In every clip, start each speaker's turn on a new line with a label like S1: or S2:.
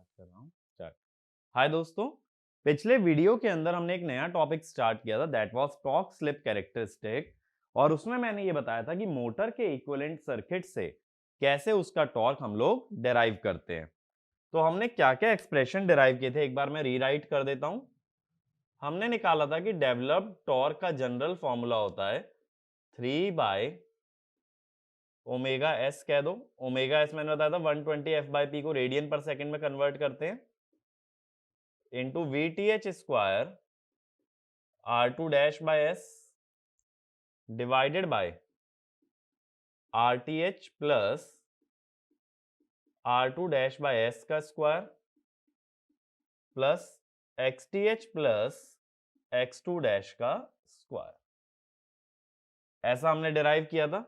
S1: कर रहा हूँ स्टार्ट। हाय दोस्तों, पिछले वीडियो के अंदर हमने एक नया टॉपिक स्टार्ट किया था that was torque slip characteristic. और उसमें मैंने ये बताया था कि मोटर के इक्विवेलेंट सर्किट से कैसे उसका टॉर्क हम लोग डिराइव करते हैं। तो हमने क्या क्या एक्सप्रेशन डिराइव किए थे, एक बार मैं रीराइट कर देता हूं। हमने निकाला था कि डेवलप्ड टॉर्क का जनरल फॉर्मूला होता है 3/ओमेगा एस कह दो। ओमेगा एस मैंने बताया था 120 f/p को रेडियन पर सेकंड में कन्वर्ट करते हैं into VTH² R2 dash bye S divided by RTH plus R2 dash bye S का square plus XTH plus X2 dash का स्क्वायर। ऐसा हमने डिराइव किया था।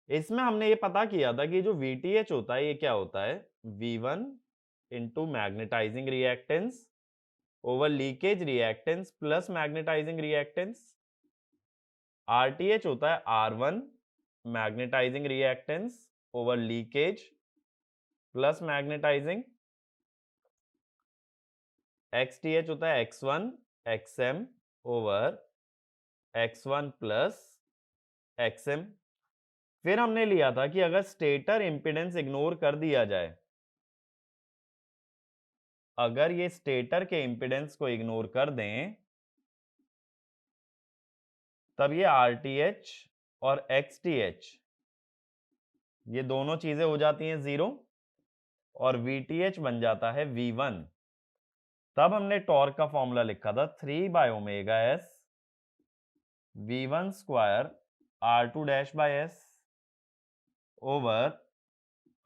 S1: इसमें हमने ये पता किया था कि जो VTH होता है ये क्या होता है, V1 into magnetizing reactance over leakage reactance plus magnetizing reactance. RTH होता है R1 magnetizing reactance over leakage plus magnetizing. XTH होता है X1 XM over X1 plus XM। फिर हमने लिया था कि अगर स्टेटर इंपीडेंस इग्नोर कर दिया जाए, अगर ये स्टेटर के इंपीडेंस को इग्नोर कर दें, तब ये RTH और XTH ये दोनों चीजें हो जाती हैं 0 और VTH बन जाता है V1। तब हमने टॉर्क का फॉर्मूला लिखा था 3/ओमेगा S V1² R2 dash bye S over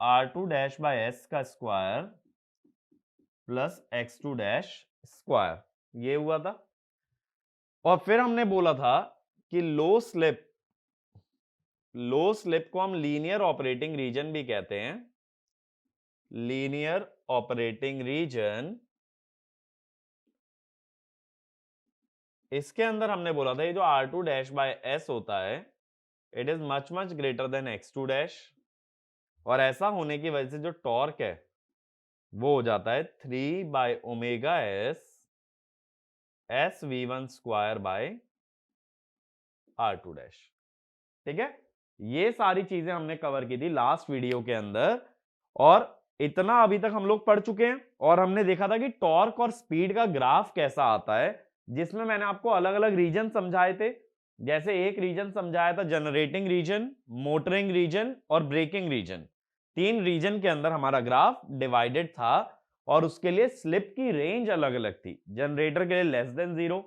S1: R2 dash bye S का square plus X2 dash square, ये हुआ था। और फिर हमने बोला था कि लो स्लिप को हम लीनियर ऑपरेटिंग रीजन भी कहते हैं। लीनियर ऑपरेटिंग रीजन, इसके अंदर हमने बोला था ये जो R2 डैश बाय S होता है it is much much greater than X2 dash. और ऐसा होने की वजह से जो टॉर्क है वो हो जाता है 3/ओमेगा S SV1² bye R2 dash. ठीक है, ये सारी चीजें हमने कवर की थी लास्ट वीडियो के अंदर। और इतना अभी तक हम लोग पढ़ चुके हैं और हमने देखा था कि टॉर्क और स्पीड का ग्राफ कैसा आता है, जिसमें मैंने आपको अलग अलग रीजन समझाए थे। जैसे एक रीजन समझाया था जनरेटिंग रीजन, मोटरिंग रीजन और ब्रेकिंग रीजन। 3 रीजन के अंदर हमारा ग्राफ डिवाइडेड था और उसके लिए स्लिप की रेंज अलग अलग थी। जनरेटर के लिए लेस देन 0,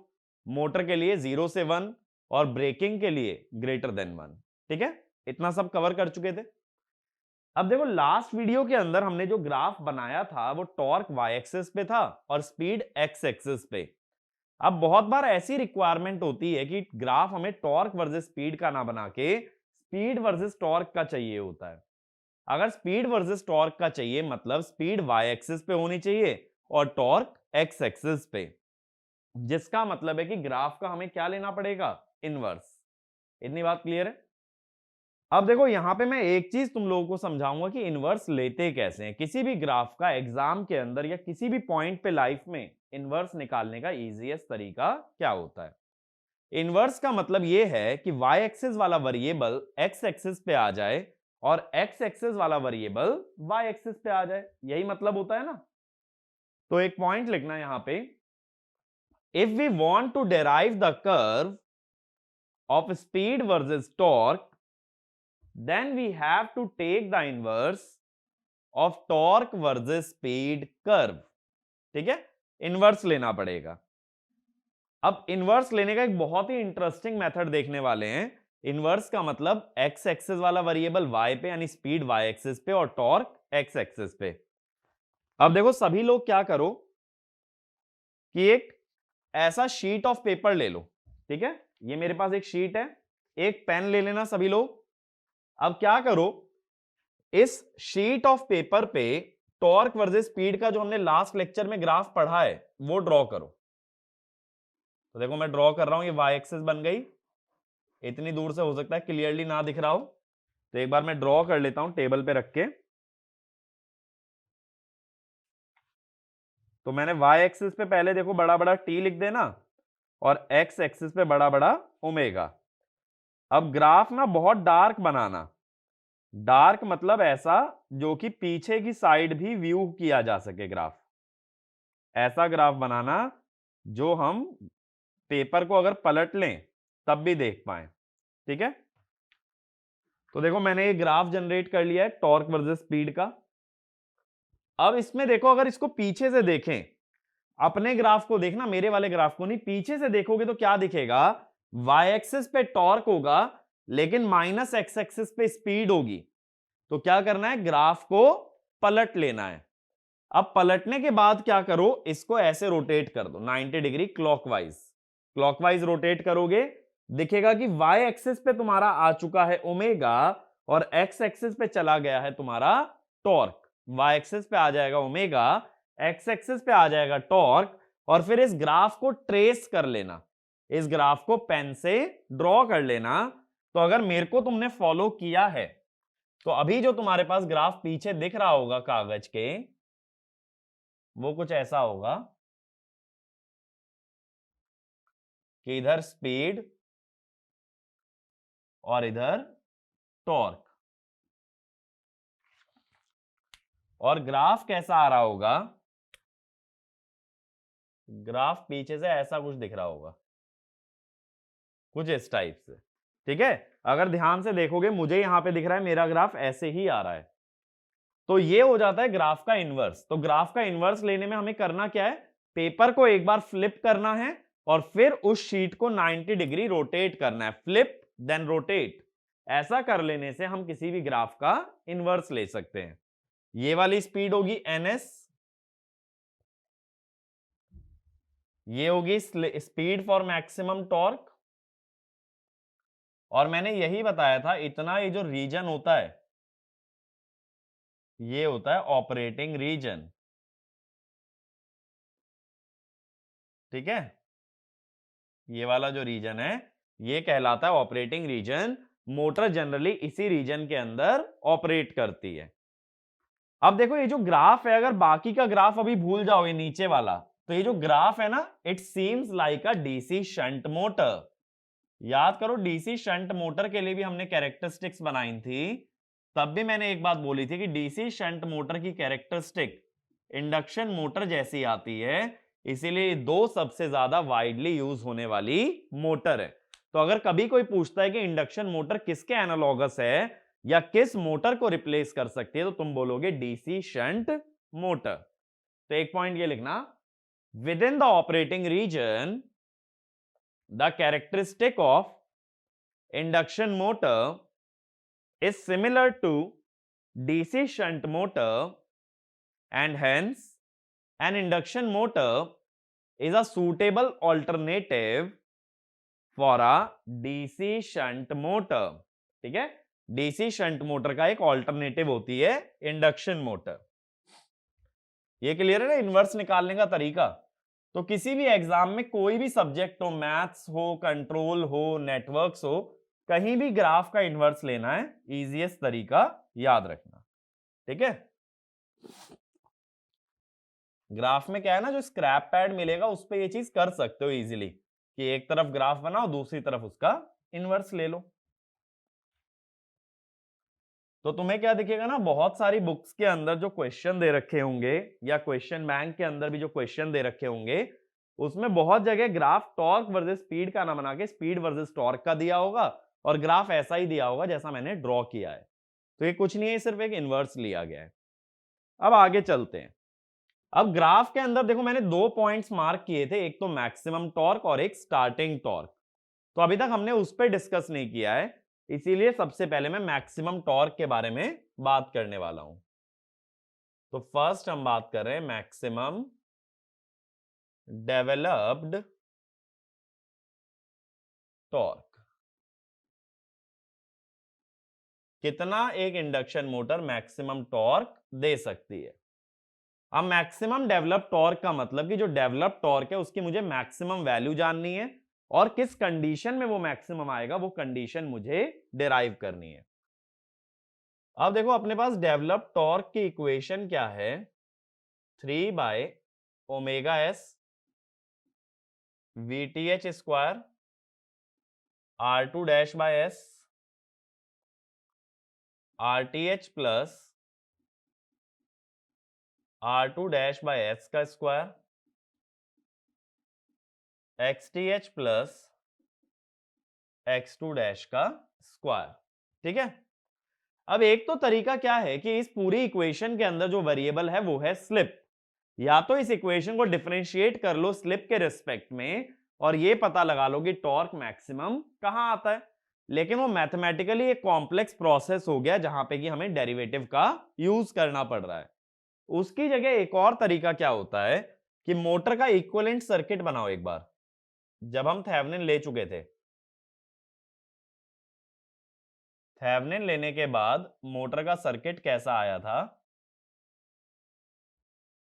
S1: मोटर के लिए 0 से 1 और ब्रेकिंग के लिए ग्रेटर देन 1। ठीक है, इतना सब कवर कर चुके थे। अब देखो लास्ट वीडियो के अंदर हमने जो ग्राफ बनाया था वो टॉर्क वाई एक्सिस पे था और स्पीड एक्स एक्सिस पे। अब बहुत बार ऐसी रिक्वायरमेंट होती है कि ग्राफ हमें टॉर्क वर्सेस स्पीड का ना बना के स्पीड वर्सेस टॉर्क का चाहिए होता है। अगर स्पीड वर्सेस टॉर्क का चाहिए मतलब स्पीड वाई एक्सिस पे होनी चाहिए और टॉर्क एक्स एक्सिस पे, जिसका मतलब है कि ग्राफ का हमें क्या लेना पड़ेगा, इनवर्स। इतनी बात क्लियर है। अब देखो यहां पे मैं एक चीज तुम लोगों को समझाऊंगा कि इनवर्स लेते कैसे हैं। किसी भी ग्राफ का एग्जाम के अंदर या किसी भी पॉइंट पे लाइफ में इनवर्स निकालने का इजीएस्ट तरीका क्या होता है। इनवर्स का मतलब यह है कि वाई एक्सिस वाला वेरिएबल एक्स एक्सिस पे आ जाए और एक्स एक्सिस वाला वेरिएबल वाई एक्सिस पे आ जाए, यही मतलब होता है ना। तो एक पॉइंट लिखना यहां पे, if we want to derive the curve of speed versus torque then we have to take the inverse of torque versus speed curve। ठीक है, इनवर्स लेना पड़ेगा। अब इनवर्स लेने का एक बहुत ही इंटरेस्टिंग मेथड देखने वाले हैं। इनवर्स का मतलब एक्स एक्सिस वाला वेरिएबल वाई पे यानी स्पीड वाई एक्सिस पे और टॉर्क एक्स एक्सिस पे। अब देखो सभी लोग क्या करो कि एक ऐसा शीट ऑफ पेपर ले लो। ठीक है, ये मेरे पास एक शीट है, एक पेन ले लेना सभी लोग। अब क्या करो, इस शीट ऑफ पेपर पे टॉर्क वर्सेस स्पीड का जो हमने लास्ट लेक्चर में ग्राफ पढ़ा है वो ड्रॉ करो। तो देखो मैं ड्रॉ कर रहा हूं, ये वाई एक्सिस बन गई। इतनी दूर से हो सकता है क्लियरली ना दिख रहा हो, तो एक बार मैं ड्रॉ कर लेता हूं टेबल पे रख के। तो मैंने वाई एक्सिस पे पहले देखो बड़ा बड़ा टी लिख देना और एक्स एक्सिस पे बड़ा बड़ा ओमेगा। अब ग्राफ ना बहुत डार्क बनाना, डार्क मतलब ऐसा जो कि पीछे की साइड भी व्यू किया जा सके ग्राफ, ऐसा ग्राफ बनाना जो हम पेपर को अगर पलट लें तब भी देख पाए। ठीक है, तो देखो मैंने ये ग्राफ जनरेट कर लिया है टॉर्क वर्सेस स्पीड का। अब इसमें देखो अगर इसको पीछे से देखें, अपने ग्राफ को देखना, मेरे वाले ग्राफ को नहीं, पीछे से देखोगे तो क्या दिखेगा, वाई एक्सिस पे टॉर्क होगा लेकिन माइनस एक्स एक्सिस पे स्पीड होगी। तो क्या करना है, ग्राफ को पलट लेना है। अब पलटने के बाद क्या करो, इसको ऐसे रोटेट कर दो 90 डिग्री क्लॉकवाइज। क्लॉकवाइज रोटेट करोगे दिखेगा कि वाई एक्सिस पे तुम्हारा आ चुका है ओमेगा और एक्स एक्सिस पे चला गया है तुम्हारा टॉर्क। वाई एक्सिस पे आ जाएगा ओमेगा, एक्स एक्सिस पे आ जाएगा टॉर्क। और फिर इस ग्राफ को ट्रेस कर लेना, इस ग्राफ को पेन से ड्रॉ कर लेना। तो अगर मेरे को तुमने फॉलो किया है तो अभी जो तुम्हारे पास ग्राफ पीछे दिख रहा होगा कागज के, वो कुछ ऐसा होगा कि इधर स्पीड और इधर टॉर्क, और ग्राफ कैसा आ रहा होगा, ग्राफ पीछे से ऐसा कुछ दिख रहा होगा, कुछ इस टाइप से। ठीक है, अगर ध्यान से देखोगे मुझे यहां पे दिख रहा है मेरा ग्राफ ऐसे ही आ रहा है, तो ये हो जाता है ग्राफ का इनवर्स। तो ग्राफ का इनवर्स लेने में हमें करना क्या है, पेपर को एक बार फ्लिप करना है और फिर उस शीट को 90 डिग्री रोटेट करना है, फ्लिप देन रोटेट। ऐसा कर लेने से हम किसी भी ग्राफ का इनवर्स ले सकते हैं। ये वाली स्पीड होगी ns, ये होगी स्पीड फॉर मैक्सिमम टॉर्क, और मैंने यही बताया था इतना, ये जो रीजन होता है ये होता है ऑपरेटिंग रीजन। ठीक है, ये वाला जो रीजन है ये कहलाता है ऑपरेटिंग रीजन। मोटर जनरली इसी रीजन के अंदर ऑपरेट करती है। अब देखो ये जो ग्राफ है, अगर बाकी का ग्राफ अभी भूल जाओ ये नीचे वाला, तो ये जो ग्राफ है ना, it seems like a DC shunt motor. याद करो डीसी शंट मोटर के लिए भी हमने कैरेक्टरिस्टिक्स बनाई थी, तब भी मैंने एक बात बोली थी कि डीसी शंट मोटर की कैरेक्टरिस्टिक इंडक्शन मोटर जैसी आती है, इसीलिए दो सबसे ज्यादा वाइडली यूज होने वाली मोटर है। तो अगर कभी कोई पूछता है कि इंडक्शन मोटर किसके एनालॉगस है या किस मोटर को रिप्लेस कर सकती है, तो तुम बोलोगे डीसी शंट मोटर। तो एक पॉइंट ये लिखना, within the operating region the characteristic of induction motor is similar to DC shunt motor, and hence an induction motor is a suitable alternative for a DC shunt motor। ठीक है, DC shunt motor का एक alternative होती है induction motor. ये clear है ना inverse निकालने का तरीका। तो किसी भी एग्जाम में कोई भी सब्जेक्ट हो, मैथ्स हो, कंट्रोल हो, नेटवर्क्स हो, कहीं भी ग्राफ का इनवर्स लेना है, इजीएस्ट तरीका याद रखना। ठीक है, ग्राफ में क्या है ना, जो स्क्रैप पैड मिलेगा उस पे ये चीज कर सकते हो इजीली, कि एक तरफ ग्राफ बनाओ दूसरी तरफ उसका इनवर्स ले लो। तो तुम्हें क्या दिखेगा ना, बहुत सारी बुक्स के अंदर जो क्वेश्चन दे रखे होंगे या क्वेश्चन बैंक के अंदर भी जो क्वेश्चन दे रखे होंगे, उसमें बहुत जगह ग्राफ टॉर्क वर्सेस स्पीड का ना बना के स्पीड वर्सेस टॉर्क का दिया होगा, और ग्राफ ऐसा ही दिया होगा जैसा मैंने ड्रॉ किया है। तो ये कुछ नहीं है, सिर्फ एक इनवर्स लिया गया है। अब आगे चलते हैं। अब ग्राफ के अंदर देखो मैंने दो पॉइंट्स मार्क किए थे, एक तो मैक्सिमम टॉर्क और एक स्टार्टिंग टॉर्क। तो अभी तक हमने उस पर डिस्कस नहीं किया है, इसीलिए सबसे पहले मैं मैक्सिमम टॉर्क के बारे में बात करने वाला हूं। तो फर्स्ट हम बात कर रहे हैं मैक्सिमम डेवलप्ड टॉर्क। कितना एक इंडक्शन मोटर मैक्सिमम टॉर्क दे सकती है। अब मैक्सिमम डेवलप टॉर्क का मतलब कि जो डेवलप टॉर्क है उसकी मुझे मैक्सिमम वैल्यू जाननी है, और किस कंडीशन में वो मैक्सिमम आएगा वो कंडीशन मुझे डिराइव करनी है। अब देखो अपने पास डेवलप टॉर्क की इक्वेशन क्या है, 3/m² omega S VTH square R2 dash by S RTH plus R2 dash by S का square XTH plus X2 dash का स्क्वायर। ठीक है, अब एक तो तरीका क्या है कि इस पूरी इक्वेशन के अंदर जो वेरिएबल है वो है स्लिप, या तो इस इक्वेशन को डिफरेंशिएट कर लो स्लिप के रिस्पेक्ट में और ये पता लगा लो कि टॉर्क मैक्सिमम कहां आता है, लेकिन वो मैथमेटिकली एक कॉम्प्लेक्स प्रोसेस हो गया जहां पे कि हमें डेरिवेटिव का यूज करना पड़ रहा है। उसकी जगह एक और तरीका क्या होता है कि मोटर का इक्विवेलेंट सर्किट बनाओ। एक बार जब हम थेवेनिन ले चुके थे, थेवेनिन लेने के बाद मोटर का सर्किट कैसा आया था,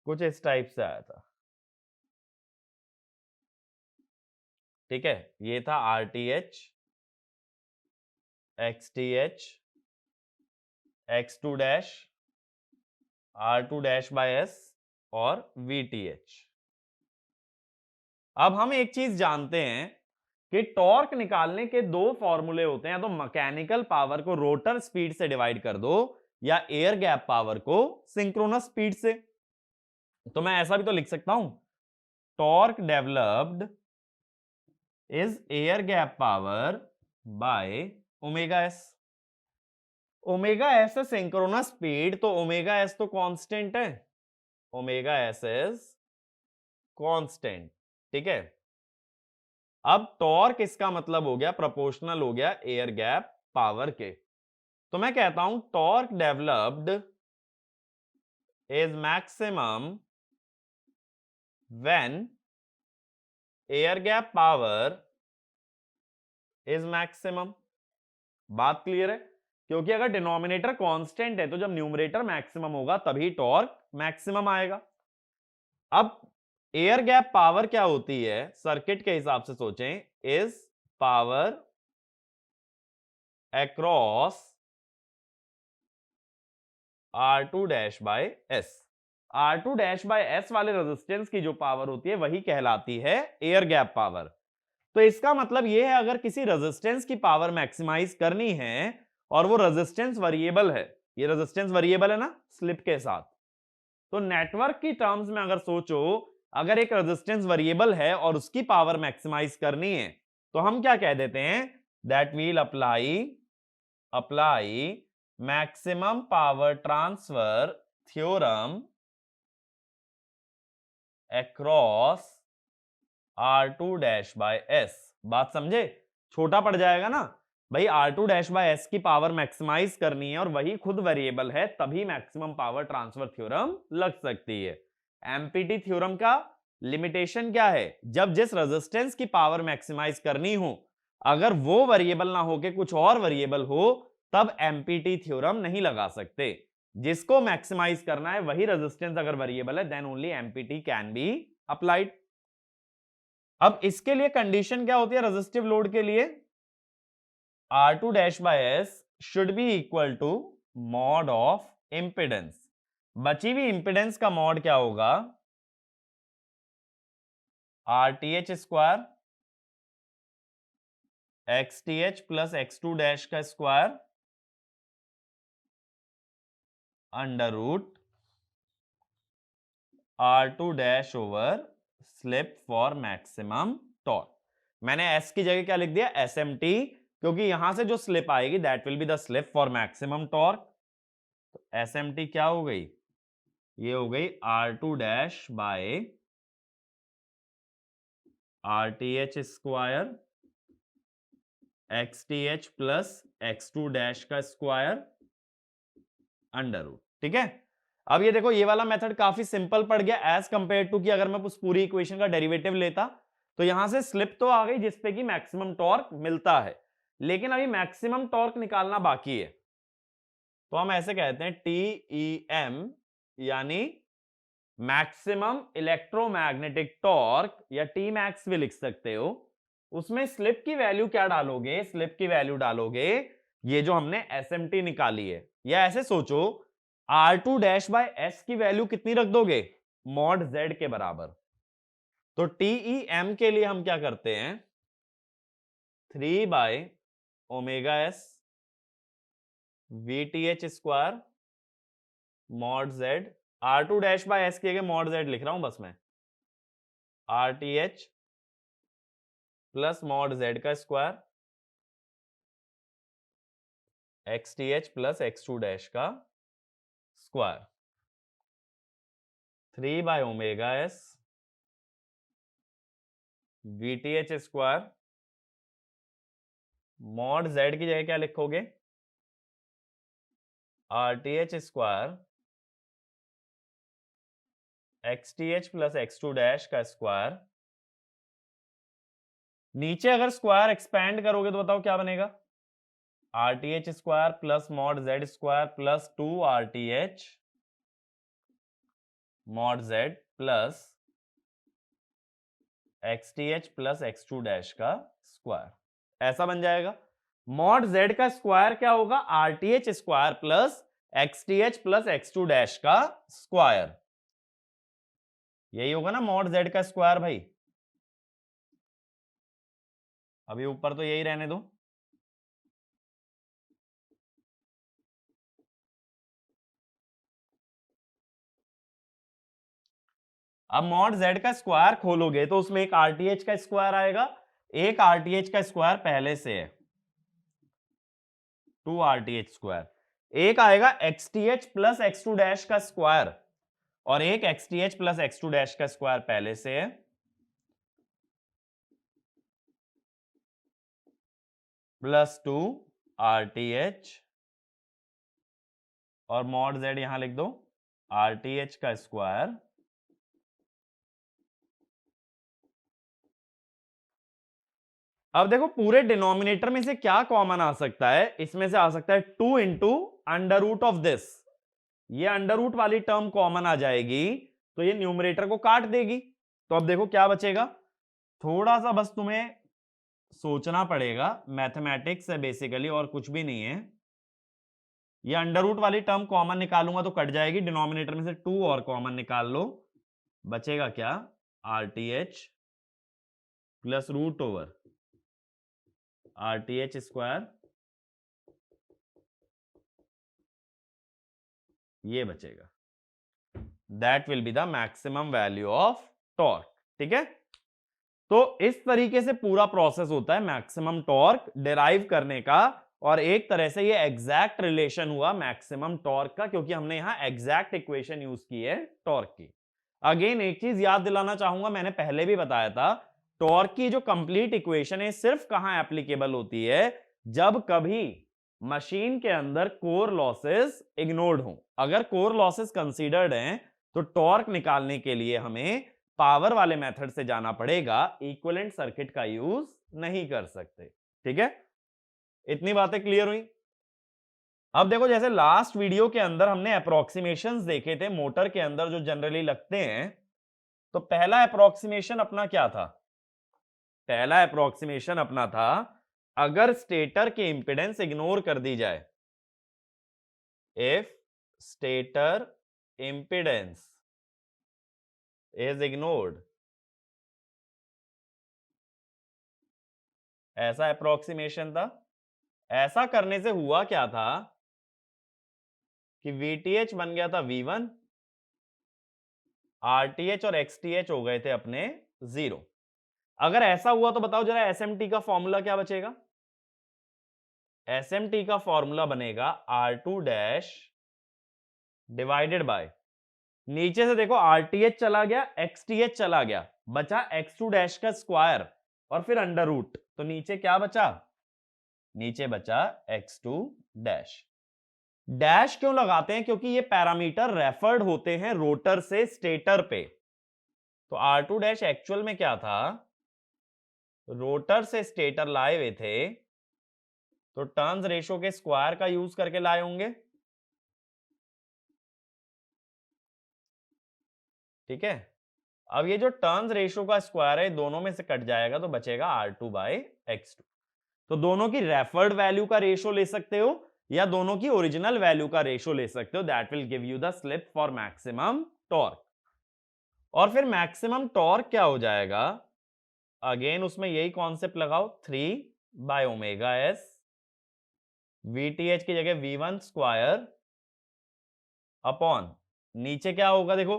S1: कुछ इस टाइप से आया था। ठीक है, ये था RTH XTH X2 dash R2 dash bye S और VTH। अब हम एक चीज जानते हैं कि टॉर्क निकालने के दो फॉर्मूले होते हैं, तो मैकेनिकल पावर को रोटर स्पीड से डिवाइड कर दो या एयर गैप पावर को सिंक्रोनस स्पीड से। तो मैं ऐसा भी तो लिख सकता हूं, torque developed is air gap power bye omega S. Omega S है सिंक्रोनस स्पीड, तो ओमेगा एस तो कांस्टेंट है, ओमेगा एस इज कांस्टेंट। ठीक है, अब टॉर्क इसका मतलब हो गया प्रोपोर्शनल हो गया एयर गैप पावर के। तो मैं कहता हूं torque developed is maximum when air gap power is maximum. बात क्लियर है, क्योंकि अगर डिनोमिनेटर कांस्टेंट है तो जब न्यूमरेटर मैक्सिमम होगा तभी टॉर्क मैक्सिमम आएगा। अब एयर गैप पावर क्या होती है सर्किट के हिसाब से सोचें, is power across R2 dash by S. R2 dash by S वाले रेजिस्टेंस की जो पावर होती है वही कहलाती है एयर गैप पावर। तो इसका मतलब यह है अगर किसी रेजिस्टेंस की पावर मैक्सिमाइज करनी है और वो रेजिस्टेंस वेरिएबल है, ये रेजिस्टेंस वेरिएबल है ना स्लिप के साथ, तो नेटवर्क की टर्म्स में अगर सोचो, अगर एक रेजिस्टेंस वेरिएबल है और उसकी पावर मैक्सिमाइज करनी है तो हम क्या कह देते हैं, that will apply maximum power transfer theorem across R2 dash by S. बात समझे, छोटा पड़ जाएगा ना भाई, R2 डैश बाय एस की पावर मैक्सिमाइज करनी है और वही खुद वेरिएबल है, तभी मैक्सिमम पावर ट्रांसफर थ्योरम लग सकती है। एमपीटी थ्योरम का लिमिटेशन क्या है, जब जिस रेजिस्टेंस की पावर मैक्सिमाइज करनी हो अगर वो वेरिएबल ना हो के कुछ और वेरिएबल हो तब एमपीटी थ्योरम नहीं लगा सकते। जिसको मैक्सिमाइज करना है वही रेजिस्टेंस अगर वेरिएबल है then only MPT can be applied. अब इसके लिए कंडीशन क्या होती है रेजिस्टिव लोड के लिए, R2 dash by S should be equal to mod of impedance. बची हुई इंपेडेंस का मॉड क्या होगा, RTH square XTH plus X2 dash का square under root R2 dash over slip for maximum torque. मैंने S की जगह क्या लिख दिया SMT, क्योंकि यहां से जो स्लिप आएगी that will be the slip for maximum torque. तो SMT क्या हो गई, ये हो गई R2 dash bye RTH square XTH plus X2 dash का स्क्वायर अंडर रूट। ठीक है, अब ये देखो ये वाला मेथड काफी सिंपल पड़ गया एज कंपेयर टू कि अगर मैं उस पूरी इक्वेशन का डेरिवेटिव लेता, तो यहां से स्लिप तो आ गई जिसपे कि मैक्सिमम टॉर्क मिलता है, लेकिन अभी मैक्सिमम टॉर्क निकालना बाकी है। तो हम ऐसे कहते हैं TEM यानी मैक्सिमम इलेक्ट्रोमैग्नेटिक टॉर्क, या Tmax भी लिख सकते हो। उसमें स्लिप की वैल्यू क्या डालोगे, स्लिप की वैल्यू डालोगे ये जो हमने SMT निकाली है, या ऐसे सोचो R2 डैश बाय एस की वैल्यू कितनी रख दोगे, मॉड जेड के बराबर। तो TEM के लिए हम क्या करते हैं, 3/ओमेगा s VTH square mod Z, R2 dash by S की जगह मॉड जेड लिख रहा हूं बस मैं, RTH प्लस मॉड जेड का square XTH plus X2 dash का स्क्वायर, 3/ओमेगा s VTH square mod Z की जगह क्या लिखोगे, RTH square XTH plus X2 dash का स्क्वायर। नीचे अगर स्क्वायर एक्सपैंड करोगे तो बताओ क्या बनेगा, RTH square plus mod Z square plus 2RTH mod Z plus XTH plus X2 dash का स्क्वायर, ऐसा बन जाएगा। मॉड जेड का स्क्वायर क्या होगा, RTH square plus XTH plus X2 dash का स्क्वायर, यही होगा ना मॉड जेड का स्क्वायर भाई। अभी ऊपर तो यही रहने दो, अब मॉड जेड का स्क्वायर खोलोगे तो उसमें एक RTH का स्क्वायर आएगा, एक RTH का स्क्वायर पहले से है 2RTH स्क्वायर, एक आएगा XTH प्लस X2 डैश का स्क्वायर और एक XTH प्लस X2 डैश का स्क्वायर पहले से है, प्लस 2RTH और मॉड जेड यहां लिख दो RTH का स्क्वायर अब देखो पूरे डिनोमिनेटर में से क्या कॉमन आ सकता है, इसमें से आ सकता है 2 into under root of this, ये अंडर रूट वाली टर्म कॉमन आ जाएगी तो ये न्यूमरेटर को काट देगी। तो अब देखो क्या बचेगा, थोड़ा सा बस तुम्हें सोचना पड़ेगा, मैथमेटिक्स है बेसिकली और कुछ भी नहीं है। ये अंडर रूट वाली टर्म कॉमन निकालूंगा तो कट जाएगी, डिनोमिनेटर में से 2 और कॉमन निकाल लो, बचेगा क्या, RTH plus root over RTH square, ये बचेगा, that will be the maximum value of torque. ठीक है, तो इस तरीके से पूरा प्रोसेस होता है मैक्सिमम टॉर्क डिराइव करने का, और एक तरह से ये एग्जैक्ट रिलेशन हुआ मैक्सिमम टॉर्क का, क्योंकि हमने यहां एग्जैक्ट इक्वेशन यूज की है टॉर्क की। अगेन एक चीज याद दिलाना चाहूंगा, मैंने पहले भी बताया था, टॉर्क की जो कंप्लीट इक्वेशन है सिर्फ कहां एप्लीकेबल होती है, जब कभी मशीन के अंदर कोर लॉसेस इग्नोर्ड हो। अगर कोर लॉसेस कंसीडर्ड हैं तो टॉर्क निकालने के लिए हमें पावर वाले मेथड से जाना पड़ेगा, इक्विवेलेंट सर्किट का यूज नहीं कर सकते। ठीक है, इतनी बातें क्लियर हुई। अब देखो जैसे लास्ट वीडियो के अंदर हमने अप्रोक्सीमेशंस देखे थे मोटर के अंदर जो जनरली लगते हैं, तो पहला अप्रोक्सीमेशन अपना क्या था, पहला अप्रोक्सीमेशन अपना था अगर स्टेटर की इंपेडेंस इग्नोर कर दी जाए, if stator impedance is ignored, ऐसा अप्रोक्सीमेशन था। ऐसा करने से हुआ क्या था कि VTH बन गया था V1, RTH और XTH हो गए थे अपने 0। अगर ऐसा हुआ तो बताओ जरा SMT का फॉर्मूला क्या बचेगा, SMT का फॉर्मूला बनेगा R2 डैश डिवाइडेड बाय, नीचे से देखो RTH चला गया, XTH चला गया, बचा X2 डैश का स्क्वायर और फिर अंडर रूट, तो नीचे क्या बचा, नीचे बचा X2 डैश। डैश क्यों लगाते हैं, क्योंकि ये पैरामीटर रेफर्ड होते हैं रोटर से स्टेटर पे। तो R2 डैश एक्चुअल में क्या था, रोटर से स्टेटर लाए हुए थे, तो टर्न्स रेशो के स्क्वायर का यूज करके लाए होंगे। ठीक है, अब ये जो टर्न्स रेशो का स्क्वायर है दोनों में से कट जाएगा तो बचेगा R2 बाई X2। तो दोनों की रेफर्ड वैल्यू का रेशो ले सकते हो या दोनों की ओरिजिनल वैल्यू का रेशो ले सकते हो, that will give you the slip for maximum torque. और फिर मैक्सिमम टॉर्क क्या हो जाएगा, अगेन उसमें यही कॉन्सेप्ट लगाओ, 3/ω/s, VTH की जगह V1 स्क्वायर अपॉन, नीचे क्या होगा देखो,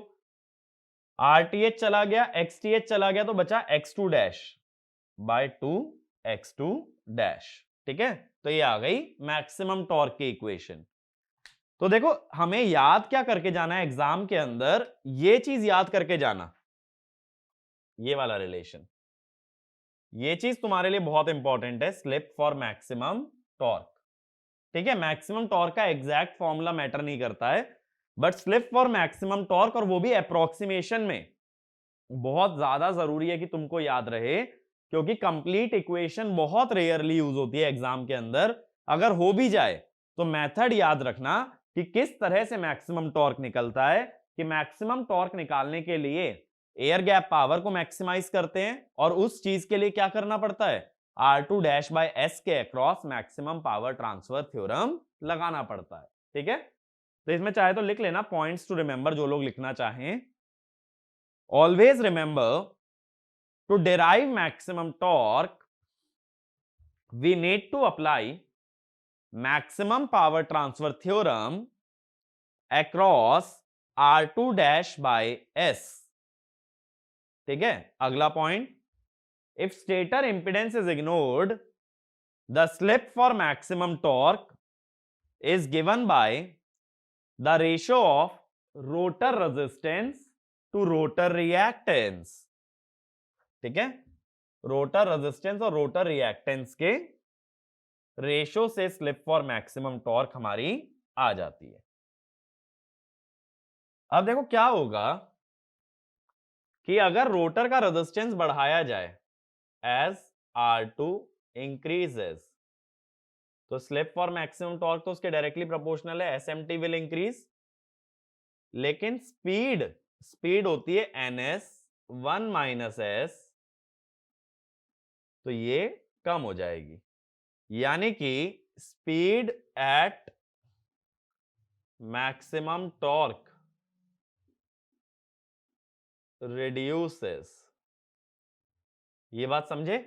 S1: RTH चला गया, XTH चला गया, तो बचा x2 dash by 2 x2 dash. ठीक है, तो ये आ गई मैक्सिमम टॉर्क की इक्वेशन। तो देखो हमें याद क्या करके जाना है एग्जाम के अंदर, ये चीज याद करके जाना, ये वाला रिलेशन, ये चीज तुम्हारे लिए बहुत इंपॉर्टेंट है, स्लिप फॉर मैक्सिमम टॉर्क। ठीक है, मैक्सिमम टॉर्क का एग्जैक्ट फॉर्मूला मैटर नहीं करता है, but slip for maximum torque, और वो भी अप्रोक्सीमेशन में, बहुत ज्यादा जरूरी है कि तुमको याद रहे, क्योंकि कंप्लीट इक्वेशन बहुत रेयरली यूज होती है एग्जाम के अंदर। अगर हो भी जाए तो मेथड याद रखना कि किस तरह से मैक्सिमम टॉर्क निकलता है, कि मैक्सिमम टॉर्क निकालने के लिए एयर गैप पावर को मैक्सिमाइज करते हैं, और उस चीज के लिए क्या करना पड़ता है, R2 डैश बाय S के across maximum power transfer theorem लगाना पड़ता है। ठीक है, तो इसमें चाहे तो लिख लेना पॉइंट्स टू रिमेंबर, जो लोग लिखना चाहें। Always remember, to derive maximum torque, we need to apply maximum power transfer theorem across R2 dash by S। ठीक है, अगला point, if stator impedance is ignored, the slip for maximum torque is given by the ratio of rotor resistance to rotor reactance। ठीक है, rotor resistance और rotor reactance के ratio से slip for maximum torque हमारी आ जाती है। अब देखो क्या होगा कि अगर रोटर का रेजिस्टेंस बढ़ाया जाए एज R2 इंक्रीजेस, तो स्लिप फॉर मैक्सिमम टॉर्क तो उसके डायरेक्टली प्रोपोर्शनल है, SMT विल इंक्रीज, लेकिन स्पीड स्पीड होती है NS 1 - S, तो ये कम हो जाएगी, यानी कि speed at maximum torque reduces. ये बात समझे,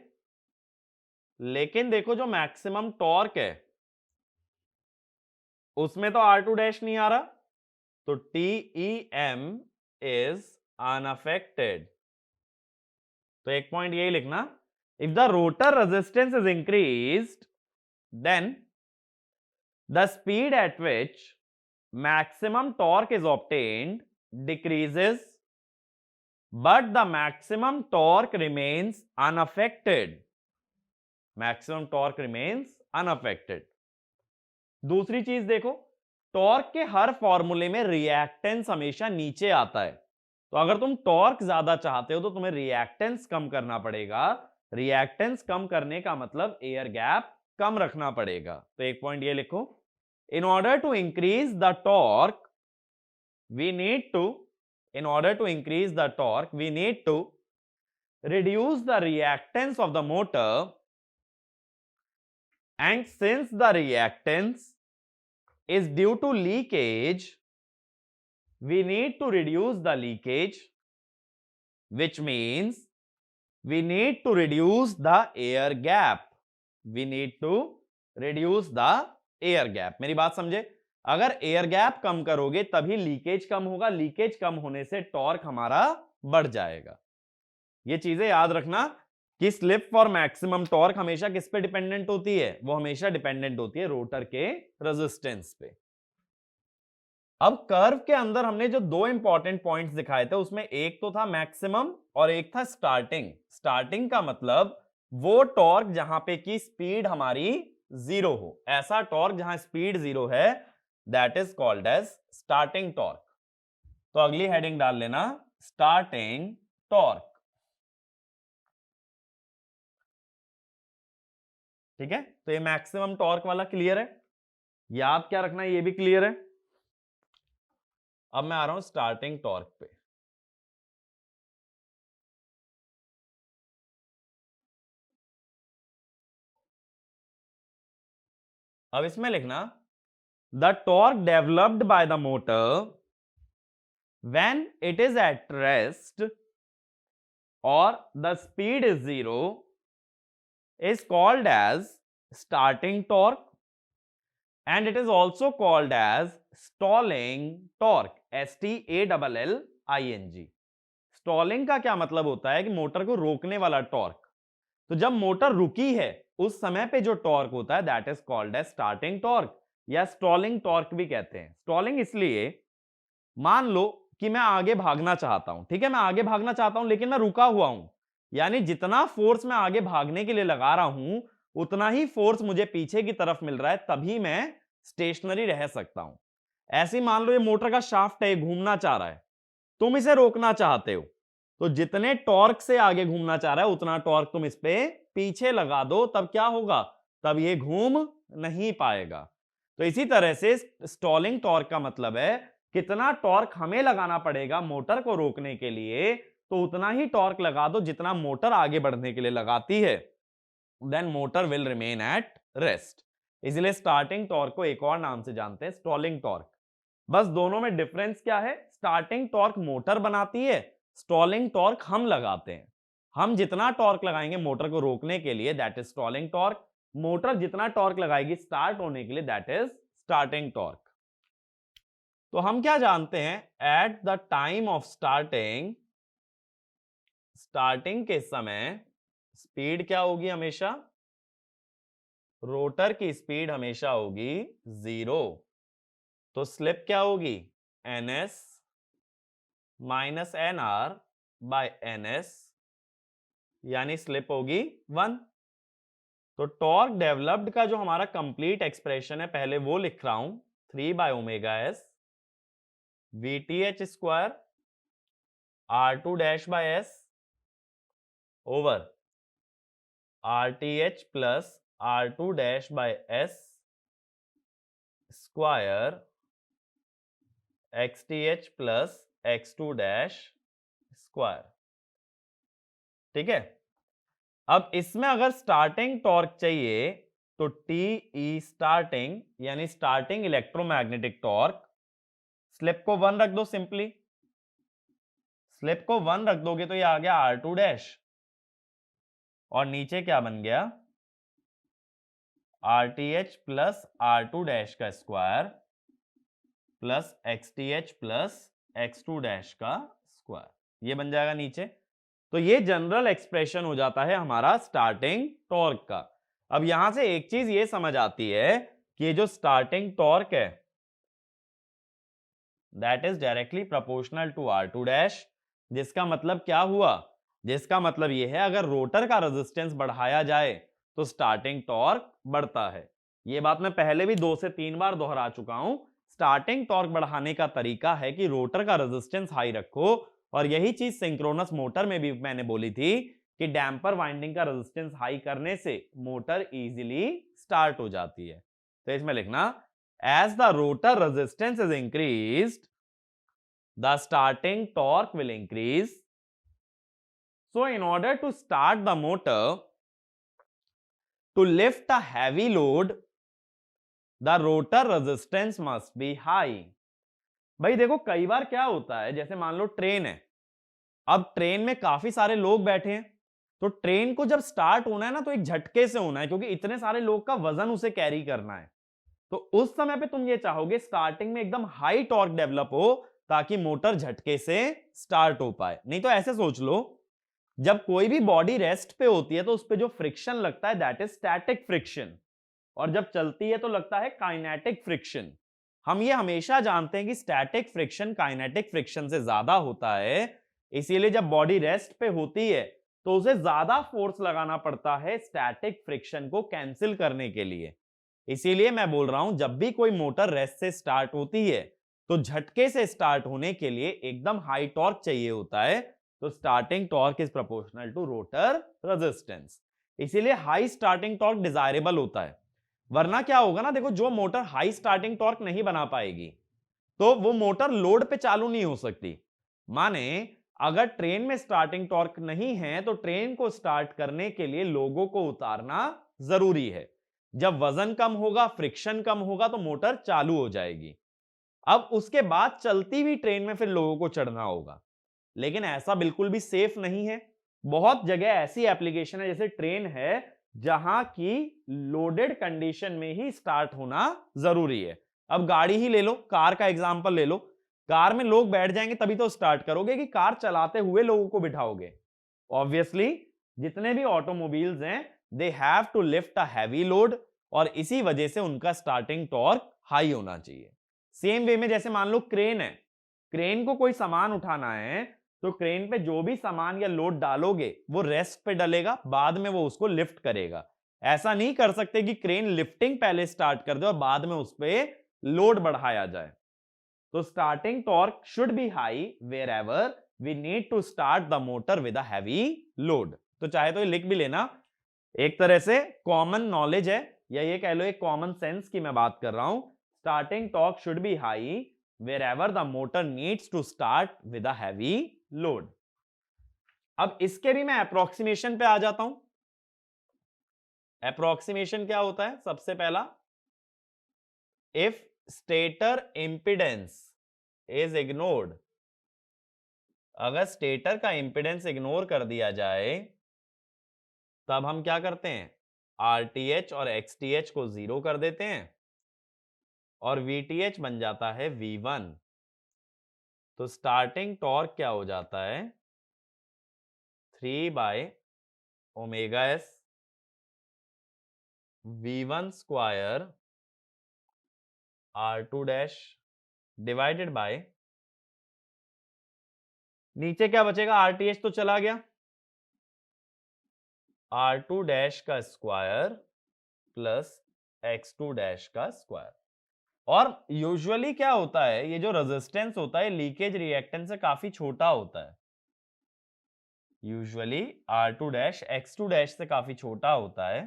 S1: लेकिन देखो जो मैक्सिमम टॉर्क है उसमें तो R2 डैश नहीं आ रहा, तो TEM इज अनअफेक्टेड। तो एक पॉइंट यही लिखना, if the rotor resistance is increased, then the speed at which maximum torque is obtained decreases, but the maximum torque remains unaffected। maximum torque remains unaffected। दूसरी चीज देखो, टॉर्क के हर फॉर्मूले में रिएक्टेंस हमेशा नीचे आता है, तो अगर तुम टॉर्क ज्यादा चाहते हो तो तुम्हें रिएक्टेंस कम करना पड़ेगा। रिएक्टेंस कम करने का मतलब एयर गैप कम रखना पड़ेगा। तो एक पॉइंट ये लिखो, in order to increase the torque we need to, in order to increase the torque, we need to reduce the reactance of the motor, and since the reactance is due to leakage, we need to reduce the leakage, which means we need to reduce the air gap। we need to reduce the air gap। मेरी बात समझे, अगर air gap कम करोगे तभी leakage कम होगा, leakage कम होने से torque हमारा बढ़ जाएगा। ये चीजें याद रखना कि स्लिप फॉर मैक्सिमम टॉर्क हमेशा किस पे डिपेंडेंट होती है, वो हमेशा डिपेंडेंट होती है रोटर के रेजिस्टेंस पे। अब कर्व के अंदर हमने जो दो इंपॉर्टेंट पॉइंट्स दिखाए थे, उसमें एक तो था मैक्सिमम और एक था स्टार्टिंग। स्टार्टिंग का मतलब वो टॉर्क जहां पे की स्पीड हमारी जीरो हो, ऐसा टॉर्क जहां स्पीड जीरो है, that is called as starting torque. तो अगली हेडिंग डाल लेना, स्टार्टिंग टॉर्क। ठीक है, तो ये मैक्सिमम टॉर्क वाला क्लियर है, याद क्या रखना है ये भी क्लियर है। अब मैं आ रहा हूं स्टार्टिंग टॉर्क पे। अब इसमें लिखना, the torque developed by the motor when it is at rest or the speed is 0 is called as starting torque, and it is also called as stalling torque, STALLING। Stalling का क्या मतलब होता है कि मोटर को रोकने वाला torque. तो जब मोटर रुकी है उस समय पे जो टॉर्क होता है that is called as starting torque या स्टॉलिंग टॉर्क भी कहते हैं। स्टॉलिंग इसलिए, मान लो कि मैं आगे भागना चाहता हूं, ठीक है, मैं आगे भागना चाहता हूं लेकिन मैं रुका हुआ हूं, यानी जितना फोर्स मैं आगे भागने के लिए लगा रहा हूं उतना ही फोर्स मुझे पीछे की तरफ मिल रहा है, तभी मैं स्टेशनरी रह सकता हूं। ऐसे ही मान लो ये मोटर का शाफ्ट है, घूमना चाह रहा है, तुम इसे रोकना चाहते हो, तो जितने टॉर्क से आगे घूमना चाह रहा है उतना टॉर्क तुम इस पे पीछे लगा दो, तब क्या होगा, तब ये घूम नहीं पाएगा। तो इसी तरह से स्टॉलिंग टॉर्क का मतलब है कितना टॉर्क हमें लगाना पड़ेगा मोटर को रोकने के लिए, तो उतना ही टॉर्क लगा दो जितना मोटर आगे बढ़ने के लिए लगाती है, then motor will remain at rest. इसलिए स्टार्टिंग टॉर्क को एक और नाम से जानते हैं, स्टॉलिंग टॉर्क। बस दोनों में डिफरेंस क्या है, स्टार्टिंग टॉर्क मोटर बनाती है, स्टॉलिंग टॉर्क हम लगाते हैं। हम जितना टॉर्क लगाएंगे मोटर को रोकने के लिए that is stalling torque, motor जितना टॉर्क लगाएगी स्टार्ट होने के लिए दैट इज स्टार्टिंग टॉर्क। तो हम क्या जानते हैं, at the time of starting, starting के समय स्पीड क्या होगी, हमेशा रोटर की स्पीड हमेशा होगी 0, तो स्लिप क्या होगी, ns minus NR by NS, यानी स्लिप होगी 1। तो टॉर्क डेवलप्ड का जो हमारा कंप्लीट एक्सप्रेशन है पहले वो लिख रहा हूं, 3 by omega S VTH square R2 dash bye S over RTH plus R2 dash bye S square XTH plus X2 dash square. ठीक है, अब इसमें अगर स्टार्टिंग टॉर्क चाहिए तो TE स्टार्टिंग यानी स्टार्टिंग इलेक्ट्रोमैग्नेटिक टॉर्क, स्लिप को 1 रख दो, सिंपली स्लिप को 1 रख दोगे तो ये आ गया R2 डैश, और नीचे क्या बन गया, RTH प्लस R2 डैश का square plus XTH plus X2 dash का स्क्वायर, ये बन जाएगा नीचे। तो ये जनरल एक्सप्रेशन हो जाता है हमारा स्टार्टिंग टॉर्क का। अब यहां से एक चीज ये समझ आती है कि ये जो स्टार्टिंग टॉर्क है that is directly proportional to R2 dash, जिसका मतलब क्या हुआ, जिसका मतलब ये है अगर रोटर का रेजिस्टेंस बढ़ाया जाए तो स्टार्टिंग टॉर्क बढ़ता है। ये बात मैं पहले भी 2 से 3 बार दोहरा चुका हूं, स्टार्टिंग टॉर्क बढ़ाने का तरीका है कि रोटर का रेजिस्टेंस हाई रखो, और यही चीज सिंक्रोनस मोटर में भी मैंने बोली थी कि डैम्पर वाइंडिंग का रेजिस्टेंस हाई करने से मोटर इजीली स्टार्ट हो जाती है। तो इसमें लिखना, as the rotor resistance is increased the starting torque will increase, so in order to start the motor to lift a heavy load the rotor resistance must be high। भाई देखो कई बार क्या होता है, जैसे मान लो ट्रेन है, अब ट्रेन में काफी सारे लोग बैठे हैं, तो ट्रेन को जब स्टार्ट होना है ना तो एक झटके से होना है क्योंकि इतने सारे लोग का वजन उसे कैरी करना है। तो उस समय पे तुम ये चाहोगे स्टार्टिंग में एकदम हाई टॉर्क डेवलप हो ताकि मोटर झटके से स्टार्ट हो पाए। नहीं तो ऐसे सोच लो, जब कोई भी बॉडी रेस्ट पे होती है तो उस पे जो फ्रिक्शन लगता है दैट इज स्टैटिक फ्रिक्शन, और जब चलती है तो लगता है काइनेटिक फ्रिक्शन। हम ये हमेशा जानते हैं कि स्टैटिक फ्रिक्शन काइनेटिक फ्रिक्शन से ज्यादा होता है, इसीलिए जब बॉडी रेस्ट पे होती है तो उसे ज्यादा फोर्स लगाना पड़ता है स्टैटिक फ्रिक्शन को कैंसिल करने के लिए। इसीलिए मैं बोल रहा हूं जब भी कोई मोटर रेस्ट से स्टार्ट होती है तो झटके से स्टार्ट होने के लिए एकदम हाई टॉर्क चाहिए होता है, तो starting torque is proportional to rotor resistance. इसीलिए हाई स्टार्टिंग टॉर्क डिजायरेबल होता है, वरना क्या होगा ना, देखो जो मोटर हाई स्टार्टिंग टॉर्क नहीं बना पाएगी तो वो मोटर लोड पे चालू नहीं हो सकती। माने अगर ट्रेन में स्टार्टिंग टॉर्क नहीं है तो ट्रेन को स्टार्ट करने के लिए लोगों को उतारना जरूरी है, जब वजन कम होगा फ्रिक्शन कम होगा तो मोटर चालू हो जाएगी। अब उसके बाद चलती हुई ट्रेन में फिर लोगों को चढ़ना होगा, लेकिन ऐसा बिल्कुल भी सेफ नहीं है। बहुत जगह ऐसी एप्लीकेशन है जैसे ट्रेन है जहां की लोडेड कंडीशन में ही स्टार्ट होना जरूरी है। अब गाड़ी ही ले लो, कार का एग्जांपल ले लो, कार में लोग बैठ जाएंगे तभी तो स्टार्ट करोगे कि कार चलाते हुए लोगों को बिठाओगे। ऑब्वियसली जितने भी ऑटोमोबाइल्स हैं they have to lift a heavy load, और इसी वजह से उनका स्टार्टिंग टॉर्क हाई होना चाहिए। सेम वे में जैसे मान लो क्रेन है, क्रेन को कोई सामान उठाना है तो क्रेन पे जो भी सामान या लोड डालोगे वो रेस्ट पे डलेगा, बाद में वो उसको लिफ्ट करेगा। ऐसा नहीं कर सकते कि क्रेन लिफ्टिंग पहले स्टार्ट कर दे और बाद में उस पर लोड बढ़ाया जाए। तो starting torque should be high wherever we need to start the motor with a heavy load. तो चाहे तो ये लिख भी लेना, एक तरह से कॉमन नॉलेज है, या ये कह लो एक कॉमन सेंस की मैं बात कर रहा हूं। Starting torque should be high where the motor needs to start with a heavy load. अब इसके भी मैं अप्रोक्सीमेशन पे आ जाता हूं। अप्रोक्सीमेशन क्या होता है? सबसे पहला, if stator impedance is ignored, अगर स्टेटर का इंपिडेंस इग्नोर कर दिया जाए तब हम क्या करते हैं? आरटीएच और एक्सटीएच को 0 कर देते हैं और वीटीएच बन जाता है V1। तो स्टार्टिंग टॉर्क क्या हो जाता है? 3/ω/s V1 square R2 dash divided by, नीचे क्या बचेगा? आरटीएच तो चला गया, R2 डैश का स्क्वायर प्लस X2 डैश का स्क्वायर। और यूजुअली क्या होता है, ये जो रेजिस्टेंस होता है लीकेज रिएक्टेंस से काफी छोटा होता है। Usually R2 dash X2 dash से काफी छोटा होता है।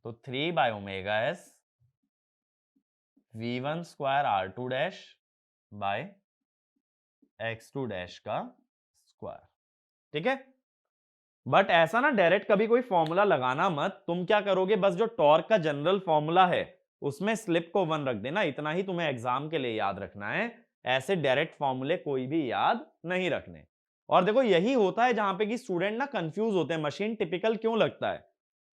S1: तो 3/ω/s V1 square R2 dash bye X2 dash का स्क्वायर। ठीक है, बट ऐसा ना डायरेक्ट कभी कोई फॉर्मूला लगाना मत। तुम क्या करोगे, बस जो टॉर्क का जनरल फॉर्मूला है उसमें स्लिप को 1 रख देना, इतना ही तुम्हें एग्जाम के लिए याद रखना है। ऐसे डायरेक्ट फॉर्मूले कोई भी याद नहीं रखने। और देखो यही होता है जहां पे कि स्टूडेंट ना कंफ्यूज होते हैं, मशीन टिपिकल क्यों लगता है?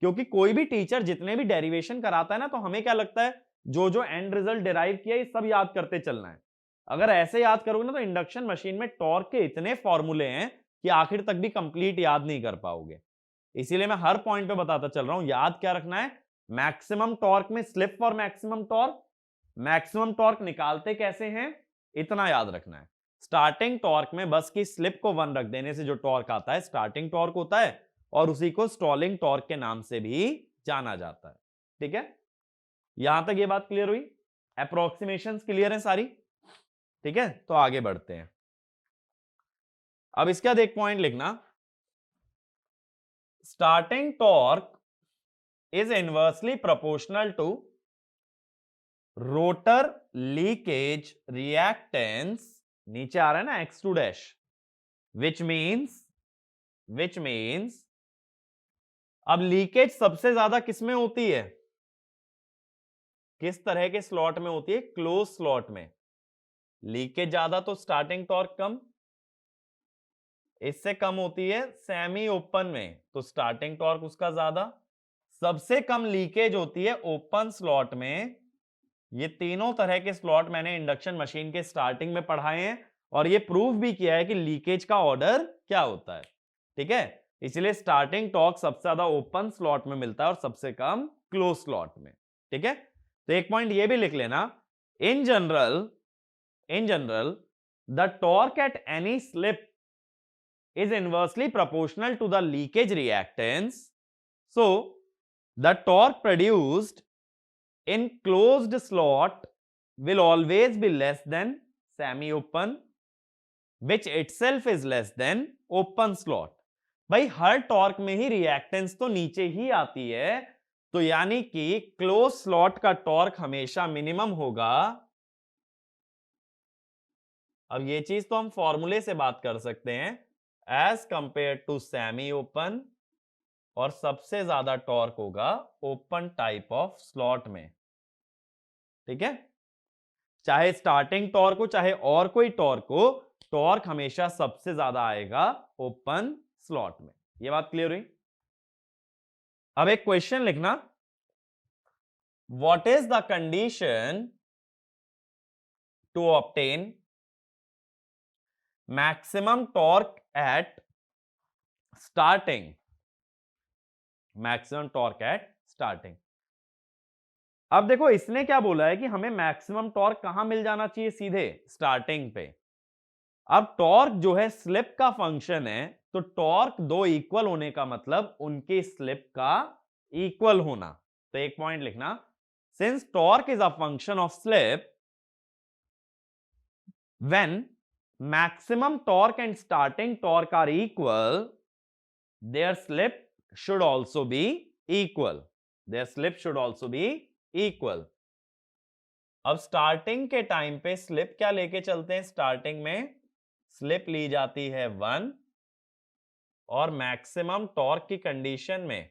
S1: क्योंकि कोई भी टीचर जितने भी डेरिवेशन कराता है ना, तो हमें क्या लगता है जो जो एंड रिजल्ट डिराइव किया ये सब याद करते चलना है। अगर ऐसे याद करोगे ना तो इंडक्शन मशीन में टॉर्क के इतने फॉर्मूले हैं कि आखिर तक भी कंप्लीट याद नहीं कर पाओगे। इसीलिए मैं हर पॉइंट पे बताता चल रहा हूं, याद क्या रखना है? मैक्सिमम टॉर्क में slip for maximum torque, maximum torque निकालते कैसे हैं इतना याद रखना है। स्टार्टिंग टॉर्क में बस की स्लिप को 1 रख देने से जो टॉर्क आता है स्टार्टिंग टॉर्क होता है, और उसी को स्टॉलिंग टॉर्क के नाम से भी जाना जाता है। ठीक है, यहां तक ये बात क्लियर हुई? अप्रोक्सीमेशंस क्लियर है सारी? ठीक है, तो आगे बढ़ते हैं। अब इसका एक पॉइंट लिखना, starting torque is inversely proportional to rotor leakage reactance, नीचे आ रहा है ना X2 डैश, विच मीन्स अब लीकेज सबसे ज्यादा किसमें होती है? किस तरह के स्लॉट में होती है? क्लोज स्लॉट में। लीकेज ज्यादा तो स्टार्टिंग टॉर्क कम, इससे कम होती है सेमी ओपन में तो स्टार्टिंग टॉर्क उसका ज्यादा। सबसे कम लीकेज होती है ओपन स्लॉट में। ये तीनों तरह के स्लॉट मैंने इंडक्शन मशीन के स्टार्टिंग में पढ़ाए हैं और ये प्रूव भी किया है कि लीकेज का ऑर्डर क्या होता है। ठीक है, इसलिए स्टार्टिंग टॉर्क सबसे ज्यादा ओपन स्लॉट में मिलता है और सबसे कम क्लोज स्लॉट में। ठीक है, तो एक पॉइंट ये भी लिख लेना, in general the torque at any slip is inversely proportional to the leakage reactance. So the torque produced in closed slot will always be less than semi open, which itself is less than open slot. भाई हर torque में ही reactance तो नीचे ही आती है, तो यानी कि close slot का टॉर्क हमेशा मिनिमम होगा। अब ये चीज तो हम फॉर्मूले से बात कर सकते हैं, as compare to semi open, और सबसे ज्यादा टॉर्क होगा ओपन टाइप ऑफ स्लॉट में। ठीक है, चाहे स्टार्टिंग टॉर्क हो चाहे और कोई टॉर्क हो, टॉर्क हमेशा सबसे ज्यादा आएगा ओपन स्लॉट में। ये बात क्लियर हुई? अब एक क्वेश्चन लिखना, what is the condition to obtain maximum torque at starting? Maximum torque at starting. अब देखो इसने क्या बोला है कि हमें मैक्सिमम टॉर्क कहां मिल जाना चाहिए? सीधे स्टार्टिंग पे। अब टॉर्क जो है स्लिप का फंक्शन है, तो टॉर्क दो इक्वल होने का मतलब उनके स्लिप का इक्वल होना। तो एक पॉइंट लिखना, since torque is a function of slip, when maximum torque and starting torque are equal, their slip should also be equal. Their slip should also be equal. अब स्टार्टिंग के time pay slip क्या लेके चलते हैं? Starting में slip ली जाती है 1, और मैक्सिमम टॉर्क की कंडीशन में,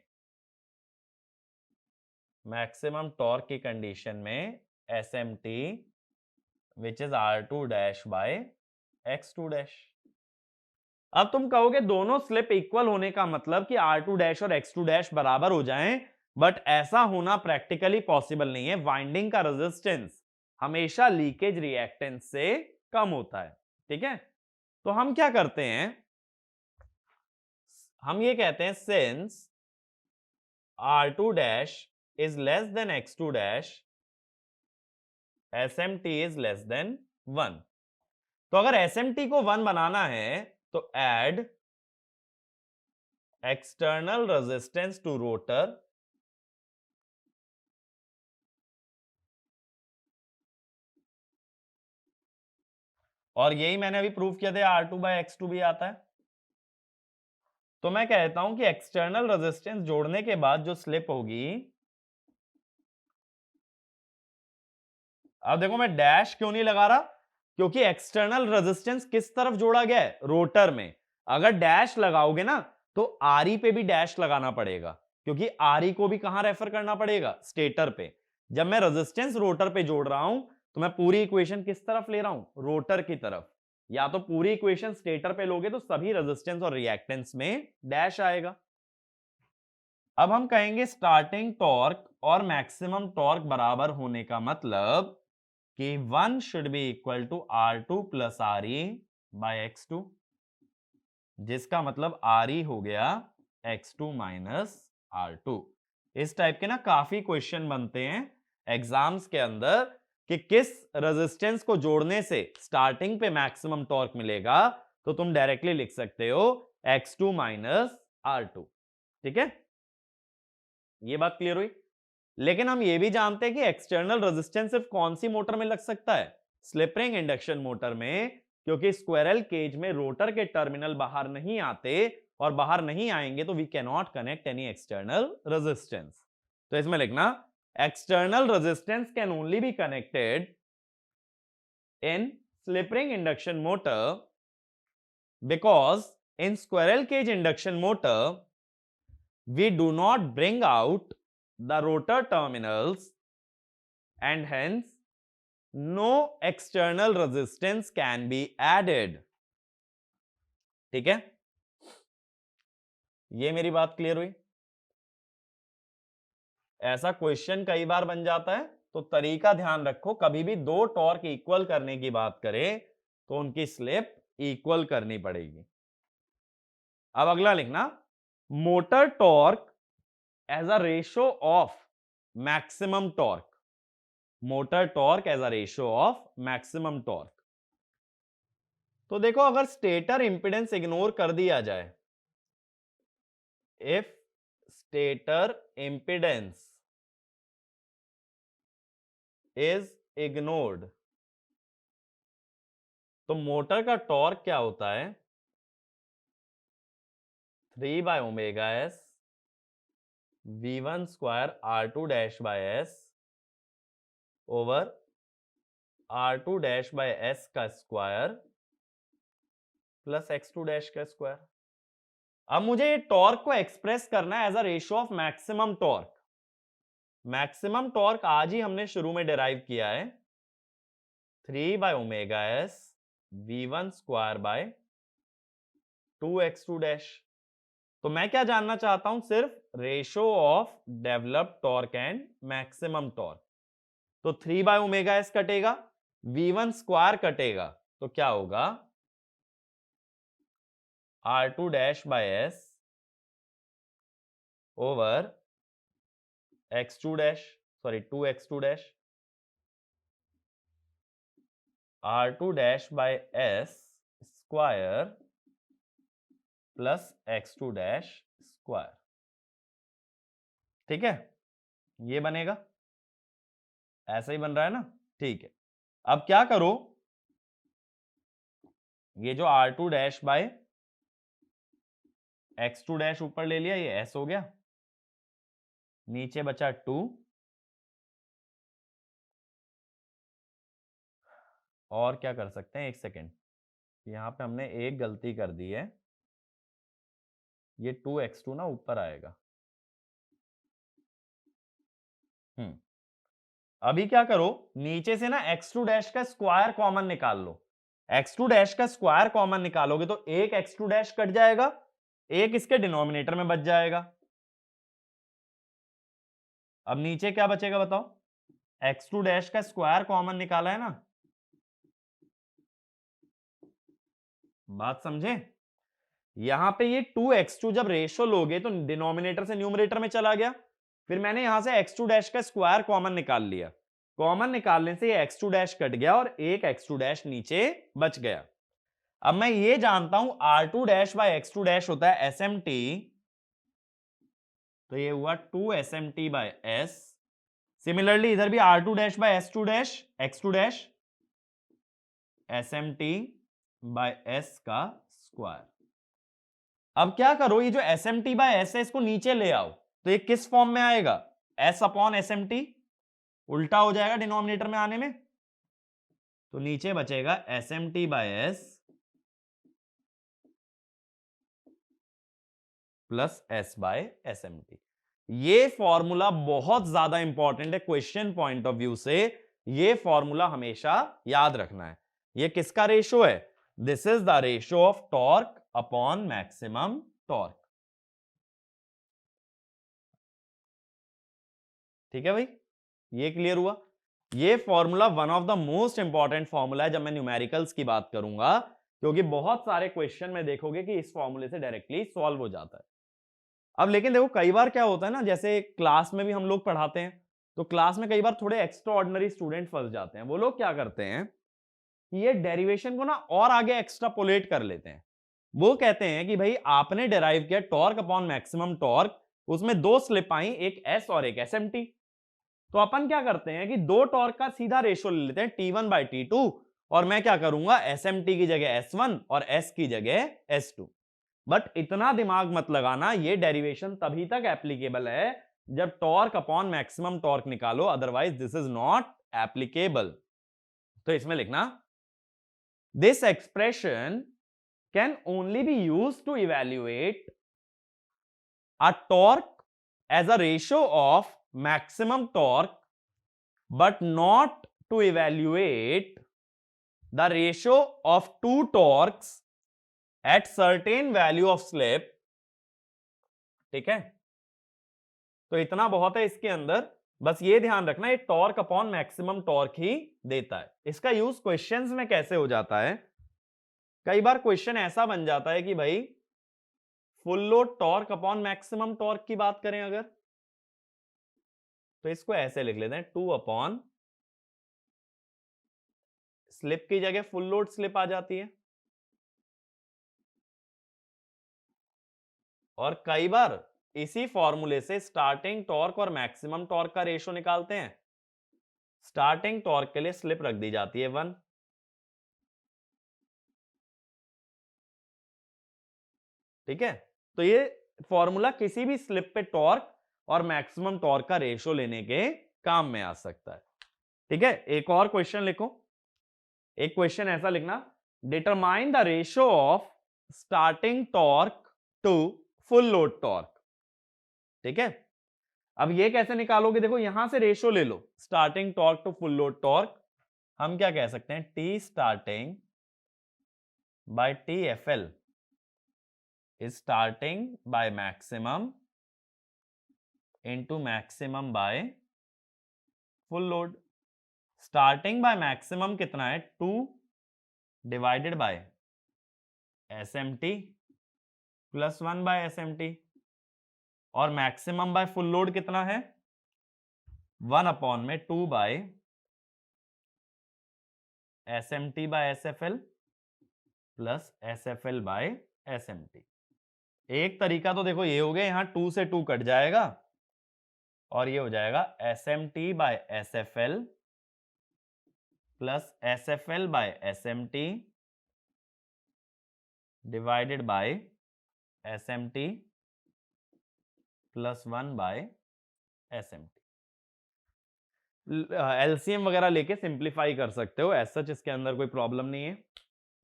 S1: मैक्सिमम टॉर्क की कंडीशन में SMT which is R2 dash bye X2 dash. अब तुम कहोगे दोनों स्लिप इक्वल होने का मतलब कि R2 डैश और X2 डैश बराबर हो जाएं, बट ऐसा होना प्रैक्टिकली पॉसिबल नहीं है। वाइंडिंग का रेजिस्टेंस हमेशा लीकेज रिएक्टेंस से कम होता है, ठीक है? तो हम क्या करते हैं, हम ये कहते हैं since R2 dash is less than X2 dash, SMT is less than 1। तो अगर SMT को 1 बनाना है तो add external resistance to rotor और यही मैंने अभी प्रूव किया था, R2 बाय X2 भी आता है। तो मैं कहता हूं कि एक्सटर्नल रेजिस्टेंस जोड़ने के बाद जो स्लिप होगी, अब देखो मैं डैश क्यों नहीं लगा रहा, क्योंकि एक्सटर्नल रेजिस्टेंस किस तरफ जोड़ा गया है? रोटर में। अगर डैश लगाओगे ना तो आरई पे भी डैश लगाना पड़ेगा, क्योंकि आरई को भी कहां रेफर करना पड़ेगा? स्टेटर पे। जब मैं रेजिस्टेंस रोटर पे जोड़ रहा हूं तो मैं पूरी इक्वेशन किस तरफ ले रहा हूं? रोटर की तरफ। या तो पूरी इक्वेशन स्टेटर पे लोगे तो सभी रेजिस्टेंस और रिएक्टेंस में डैश आएगा। अब हम कहेंगे स्टार्टिंग टॉर्क और मैक्सिमम टॉर्क बराबर होने का मतलब कि 1 should be equal to R2 plus RE by X2, जिसका मतलब RE हो गया X2 माइनस R2। इस टाइप के ना काफी क्वेश्चन बनते हैं एग्जाम्स के अंदर कि किस रेजिस्टेंस को जोड़ने से स्टार्टिंग पे मैक्सिमम टॉर्क मिलेगा, तो तुम डायरेक्टली लिख सकते हो X2 माइनस R2। ठीक है, ये बात क्लियर हुई? लेकिन हम ये भी जानते हैं कि एक्सटर्नल रेजिस्टेंस सिर्फ कौन सी मोटर में लग सकता है? स्लिप रिंग इंडक्शन मोटर में, क्योंकि स्क्विरल केज में रोटर के टर्मिनल बाहर नहीं आते, और बाहर नहीं आएंगे तो we can not connect any external resistance. तो इसमें लिखना external resistance can only be connected in slip ring induction motor because in squirrel cage induction motor we do not bring out the rotor terminals and hence no external resistance can be added। ठीक है, ये मेरी बात clear हुई? ऐसा question कई बार बन जाता है, तो तरीका ध्यान रखो, कभी भी दो टॉर्क इक्वल करने की बात करें तो उनकी स्लिप इक्वल करनी पड़ेगी। अब अगला लिखना, motor torque as a ratio of maximum torque. Motor torque as a ratio of maximum torque. तो देखो अगर स्टेटर इंपेडेंस इग्नोर कर दिया जाए, if stator impedance is ignored, तो मोटर का टॉर्क क्या होता है? 3 by omega S V1 square R2 dash by S over R2 dash by S का स्क्वायर प्लस X2 डैश का स्क्वायर। अब मुझे ये टॉर्क को एक्सप्रेस करना है as a ratio of maximum torque. Maximum torque आज ही हमने शुरू में डिराइव किया है, 3 by omega S v1 square by 2x2 dash. तो मैं क्या जानना चाहता हूं, सिर्फ ratio of developed torque and maximum torque. तो 3 बाय ओमेगा एस कटेगा, v1 स्क्वायर कटेगा, तो क्या होगा r2 dash by S over x2 dash, sorry 2x2 dash, r2 dash by S square plus x2 dash square. ठीक है, ये बनेगा, ऐसा ही बन रहा है ना। ठीक है, अब क्या करो, ये जो r2 dash bye x2 dash ऊपर ले लिया, ये s हो गया, नीचे बचा 2, और क्या कर सकते हैं, एक सेकेंड, यहां पे हमने एक गलती कर दी है, ये 2x2 ना ऊपर आएगा। अभी क्या करो, नीचे से ना x2 डैश का स्क्वायर कॉमन निकाल लो। x2 डैश का स्क्वायर कॉमन निकालोगे तो एक x2 डैश कट जाएगा, एक इसके डिनोमिनेटर में बच जाएगा। अब नीचे क्या बचेगा बताओ, x2 डैश का स्क्वायर कॉमन निकाला है ना, बात समझे। यहां पे ये 2x2 जब रेशो लोगे तो डिनोमिनेटर से न्यूमरेटर में चला गया, फिर मैंने यहां से x2 डैश का स्क्वायर कॉमन निकाल लिया, कॉमन निकालने से ये x2 डैश कट गया और एक x2 डैश नीचे बच गया। अब मैं ये जानता हूं r2 dash bye x2 dash होता है SMT, तो ये हुआ 2 SMT बाय s। सिमिलरली इधर भी r2 dash by s2 dash x2 dash SMT by s का स्क्वायर। अब क्या करो, ये जो SMT बाय s है इसको नीचे ले आओ, तो ये किस फॉर्म में आएगा, s अपॉन SMT, उल्टा हो जाएगा डिनोमिनेटर में आने में, तो नीचे बचेगा SMT by s plus s by SMT। ये फॉर्मूला बहुत ज्यादा इंपॉर्टेंट है क्वेश्चन पॉइंट ऑफ व्यू से, ये फॉर्मूला हमेशा याद रखना है। ये किसका रेशो है, this is the ratio of torque upon maximum torque. ठीक है भाई, ये क्लियर हुआ। ये formula one of the most important formula है जब मैं न्यूमेरिकल्स की बात करूंगा, क्योंकि बहुत सारे क्वेश्चन में देखोगे कि इस फॉर्मूले से डायरेक्टली सॉल्व हो जाता है। अब लेकिन देखो कई बार क्या होता है ना, जैसे क्लास में भी हम लोग पढ़ाते हैं, तो क्लास में कई बार थोड़े एक्स्ट्रा ऑर्डिनरी स्टूडेंट फंस जाते हैं। वो लोग क्या करते हैं कि ये डेरिवेशन को ना और आगे एक्स्ट्रापोलेट कर लेते हैं। वो कहते हैं कि भाई आपने डेराइव किया टॉर्क अपॉन मैक्सिमम टॉर्क, उसमें दो स्लिप आई, एक एस और एक SMT, तो अपन क्या करते हैं कि दो टॉर्क का सीधा रेशियो ले लेते हैं T1 बाई T2, और मैं क्या करूंगा SMT की जगह S1 और S की जगह S2। बट इतना दिमाग मत लगाना, ये डेरिवेशन तभी तक एप्लीकेबल है जब टॉर्क अपॉन मैक्सिमम टॉर्क निकालो, otherwise this is not applicable. तो इसमें लिखना, this expression can only be used to evaluate a torque as a ratio of maximum torque but not to evaluate the ratio of two torques at certain value of slip। ठीक है, तो इतना बहुत है इसके अंदर, बस ये ध्यान रखना ये टॉर्क अपॉन मैक्सिमम टॉर्क ही देता है। इसका यूज क्वेश्चंस में कैसे हो जाता है, कई बार क्वेश्चन ऐसा बन जाता है कि भाई full load torque upon maximum torque की बात करें अगर, तो इसको ऐसे लिख लेते हैं 2 अपॉन, स्लिप की जगह फुल लोड स्लिप आ जाती है, और कई बार इसी फॉर्मूले से स्टार्टिंग टॉर्क और मैक्सिमम टॉर्क का रेशो निकालते हैं। स्टार्टिंग टॉर्क के लिए स्लिप रख दी जाती है 1, ठीक है, तो ये फॉर्मूला किसी भी स्लिप पे टॉर्क और मैक्सिमम टॉर्क का रेशो लेने के काम में आ सकता है। ठीक है, एक और क्वेश्चन लिखो, एक क्वेश्चन ऐसा लिखना, determine the ratio of starting torque to full load torque. ठीक है, अब ये कैसे निकालोगे, देखो यहां से रेशो ले लो, starting torque to full load torque, हम क्या कह सकते हैं, T starting by T F L is starting by maximum into maximum by full load. Starting by maximum कितना है, 2 divided by S M T plus 1 by S M T, और maximum by full load कितना है, 1 upon में 2 by S M T by S F L plus S F L by S M T. एक तरीका तो देखो ये हो गया, यहां 2 से 2 कट जाएगा और ये हो जाएगा S M T by S F L plus S F L by S M T divided by S M T plus 1 by S M T. LCM वगैरह लेके सिंप्लीफाई कर सकते हो, ऐसा इसके अंदर कोई प्रॉब्लम नहीं है।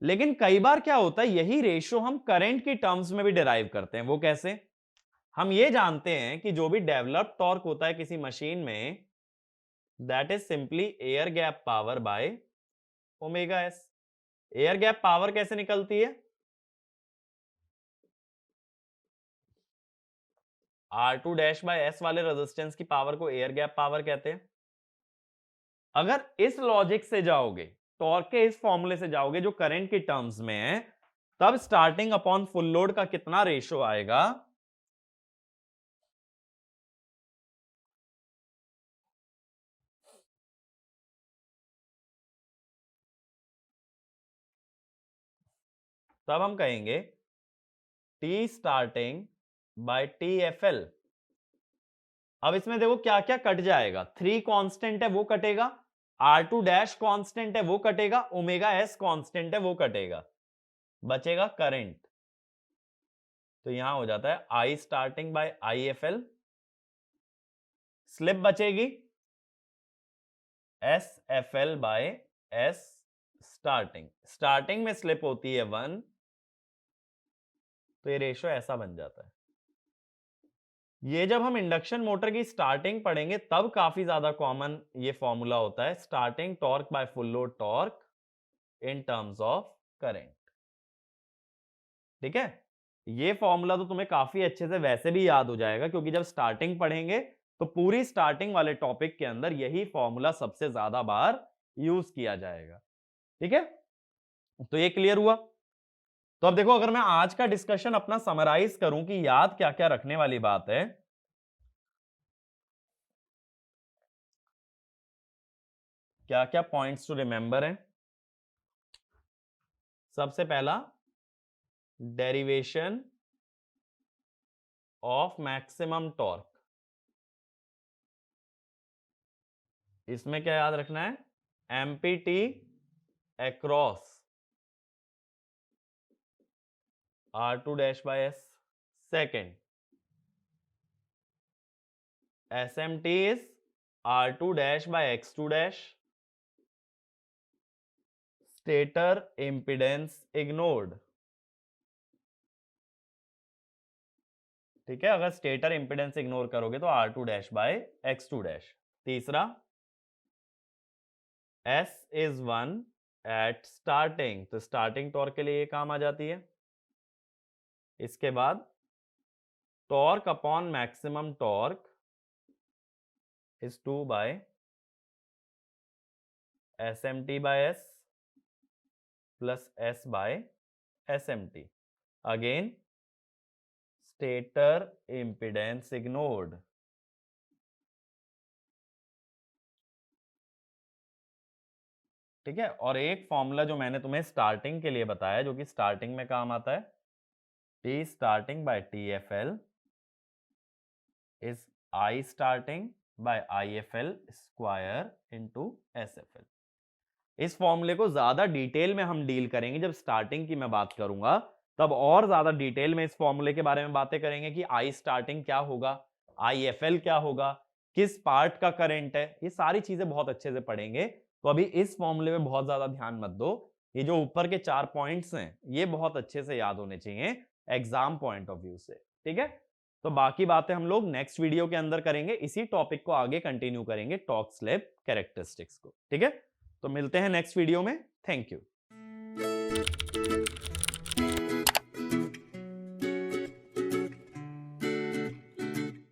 S1: लेकिन कई बार क्या होता है, यही रेशियो हम करंट की टर्म्स में भी डिराइव करते हैं। वो कैसे, हम ये जानते हैं कि जो भी डेवलप्ड टॉर्क होता है किसी मशीन में, that is simply air gap power bye omega S. Air gap power कैसे निकलती है, R2 डैश बाय एस वाले रेजिस्टेंस की पावर को एयर गैप पावर कहते हैं। अगर इस लॉजिक से जाओगे, टॉर्क के इस फॉर्मूले से जाओगे जो करंट की टर्म्स में है, तब स्टार्टिंग अपॉन फुल लोड का कितना रेशियो आएगा, तब हम कहेंगे T starting by T F L. अब इसमें देखो क्या क्या कट जाएगा, 3 कांस्टेंट है वो कटेगा, R2 डैश कांस्टेंट है वो कटेगा, ओमेगा एस कांस्टेंट है वो कटेगा, बचेगा करंट। तो यहां हो जाता है I starting by I F L, slip बचेगी S F L by S starting. Starting में स्लिप होती है 1, तो ये रेशियो ऐसा बन जाता है। ये जब हम इंडक्शन मोटर की स्टार्टिंग पढ़ेंगे तब काफी ज्यादा कॉमन ये फॉर्मूला होता है, starting torque bye full load torque in terms of current. ठीक है, ये फॉर्मूला तो तुम्हें काफी अच्छे से वैसे भी याद हो जाएगा, क्योंकि जब स्टार्टिंग पढ़ेंगे तो पूरी स्टार्टिंग वाले टॉपिक के अंदर यही फॉर्मूला सबसे ज्यादा बार यूज किया जाएगा। ठीक है, तो ये क्लियर हुआ। तो अब देखो, अगर मैं आज का डिस्कशन अपना समराइज करूं कि याद क्या क्या रखने वाली बात है, क्या क्या पॉइंट्स टू रिमेंबर है। सबसे पहला, डेरिवेशन ऑफ मैक्सिमम टॉर्क। इसमें क्या याद रखना है, empty across R2 dash by S. Second, SMT is R2 dash by X2 dash, stator impedance ignored। ठीक है, अगर स्टेटर इंपिडेंस इग्नोर करोगे तो R2 dash bye X2 dash. तीसरा, S is 1 at starting, तो स्टार्टिंग टॉर्क के लिए ये काम आ जाती है। इसके बाद torque upon maximum torque is 2 by SMT by S plus S by SMT। Again stator impedance ignored. ठीक है, और एक फॉर्मूला जो मैंने तुम्हें स्टार्टिंग के लिए बताया, जो कि स्टार्टिंग में काम आता है, T starting by T F L is I starting by I F L square into S F L. इस फॉर्मूले को ज्यादा डिटेल में हम डील करेंगे जब स्टार्टिंग की मैं बात करूंगा, तब और ज्यादा डिटेल में इस फॉर्मूले के बारे में बातें करेंगे कि आई स्टार्टिंग क्या होगा, आई एफ एल क्या होगा, किस पार्ट का करंट है, ये सारी चीजें बहुत अच्छे से पढ़ेंगे। तो अभी इस फॉर्मूले में बहुत ज्यादा ध्यान मत दो, ये जो ऊपर के 4 पॉइंट्स हैं ये बहुत अच्छे से याद होने चाहिए एग्जाम पॉइंट ऑफ व्यू से। ठीक है, तो बाकी बातें हम लोग नेक्स्ट वीडियो के अंदर करेंगे, इसी टॉपिक को आगे कंटिन्यू करेंगे, टॉर्क स्लिप कैरेक्टरिस्टिक्स को। ठीक है, तो मिलते हैं नेक्स्ट वीडियो में। Thank you.